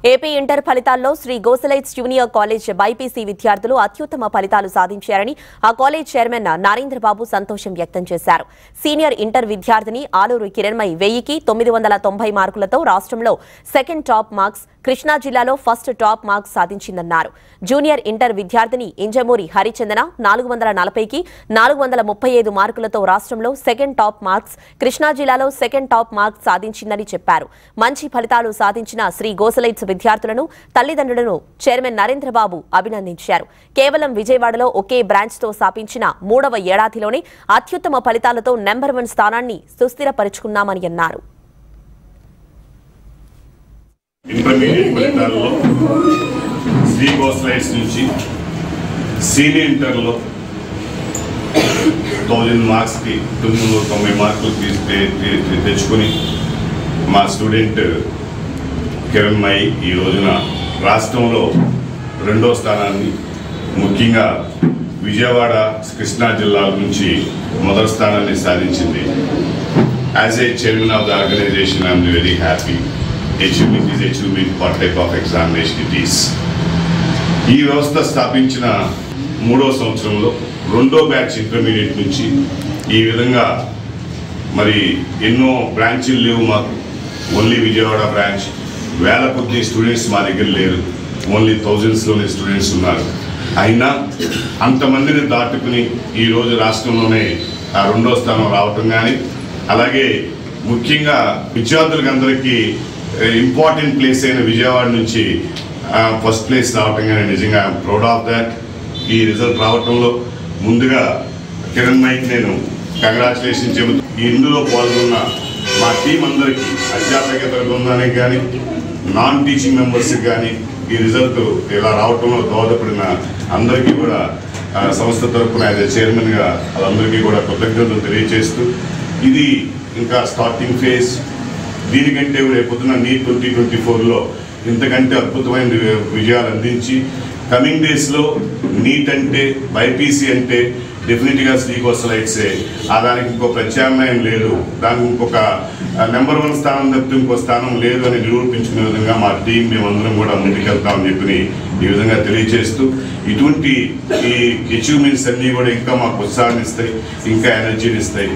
AP inter ఫలితాల్లో Shri గోసలైట్స్ junior college BiPC విద్యార్థులు అత్యుత్తమ ఫలితాలు సాధించారని ఆ కాలేజ్ చైర్మన్ నరేంద్రబాబు సంతోషం వ్యక్తం చేశారు. సీనియర్ ఇంటర్ విద్యార్థిని ఆలూరు కిరణ్మయి 1000కి 990 మార్కులతో రాష్ట్రంలో సెకండ్ టాప్ మార్క్స్, కృష్ణా జిల్లాలో ఫస్ట్ టాప్ మార్క్స్ సాధించిందన్నారు. జూనియర్ ఇంటర్ విద్యార్థిని ఇంజమూరి హరిచందన 440కి 435 మార్కులతో రాష్ట్రంలో సెకండ్ టాప్ మార్క్స్, కృష్ణా జిల్లాలో సెకండ్ టాప్ మార్క్స్ సాధించిందని చెప్పారు. మంచి ఫలితాలు సాధించిన శ్రీ గోసలైట్స్ విద్యార్థులను, తల్లిదండ్రులను చైర్మన్ నరేంద్రబాబు అభినందించారు. కేవలం విజయవాడలో ఒకే బ్రాంచ్ తో స్థాపించిన 3వ ఏడాదిలోనే అత్యుత్తమ ఫలితాలతో నెంబర్ 1 స్థానాన్ని సుస్థిరపరుచుకున్నామని అన్నారు. ఇంటర్మీడియట్ ఫలితాల్లో శ్రీ గోసలైట్స్ నుంచి సీనియర్ ఇంటర్లో 1000 మార్క్స్కి 990 మార్కులు తెచ్చుకొని మా స్టూడెంట్ కిరణ్మయి ఈ రోజున రాష్ట్రంలో 2వ స్థానాన్ని, ముఖ్యంగా విజయవాడ, కృష్ణా జిల్లాల నుంచి మొదటి స్థానాన్ని సాధించింది. As a chairman of the organisation I'm very happy. Achievement is achievement, what type of examination it is. ఈ వ్యవస్థ స్థాపించిన 3వ సంవత్సరంలో 2వ బ్యాచ్ ఇంటర్మీడియట్ నుంచి ఈ విధంగా మరి ఎన్నో బ్రాంచీలు లేవు మాకు. Only Vijayawada branch. వేల కొద్ది స్టూడెంట్స్ మా దగ్గర లేరు, ఓన్లీ థౌజండ్స్లోనే స్టూడెంట్స్ ఉన్నారు. అయినా అంతమందిని దాటుకుని ఈరోజు రాష్ట్రంలోనే ఆ 2వ స్థానం రావటం కానీ, అలాగే ముఖ్యంగా విద్యార్థులకు అందరికీ ఇంపార్టెంట్ ప్లేస్ అయిన విజయవాడ నుంచి ఫస్ట్ ప్లేస్ రావటం కానీ నిజంగా ఐఎమ్ ప్రౌడ్ ఆఫ్ దాట్. ఈ రిజల్ట్ రావటంలో ముందుగా కిరణ్మయికి నేను కంగ్రాచులేషన్ చెబుతూ, ఇందులో పాల్గొన్న మా టీం అందరికీ, అధ్యాపకేతర బృందానికి కానీ, నాన్ టీచింగ్ మెంబర్స్కి కానీ ఈ రిజల్ట్ ఇలా రావటంలో దోహదపడిన అందరికీ కూడా సంస్థ తరఫున యాజ్ ఏ చైర్మన్గా వాళ్ళందరికీ కూడా కృతజ్ఞతలు తెలియజేస్తూ, ఇది ఇంకా స్టార్టింగ్ ఫేజ్. దీనికంటే రేపొద్దున నీట్ 2024లో ఇంతకంటే అద్భుతమైన విజయాలు అందించి కమింగ్ డేస్లో నీట్ అంటే, బైపీసీ అంటే డెఫినెట్గా శ్రీ గోసలైట్సే. దానికి ఇంకో ప్రత్యామ్నాయం లేదు, దానికి ఇంకొక నెంబర్ 1 స్థానం తప్పితే ఇంకో స్థానం లేదు అని నిరూపించుకునే విధంగా మా టీం మేమందరం కూడా ముందుకెళ్తామని చెప్పి ఈ విధంగా తెలియజేస్తూ, ఇటువంటి ఈ అచీవ్మెంట్స్ అన్నీ కూడా ఇంకా మాకు ఉత్సాహాన్ని ఇస్తాయి, ఇంకా ఎనర్జీని ఇస్తాయి.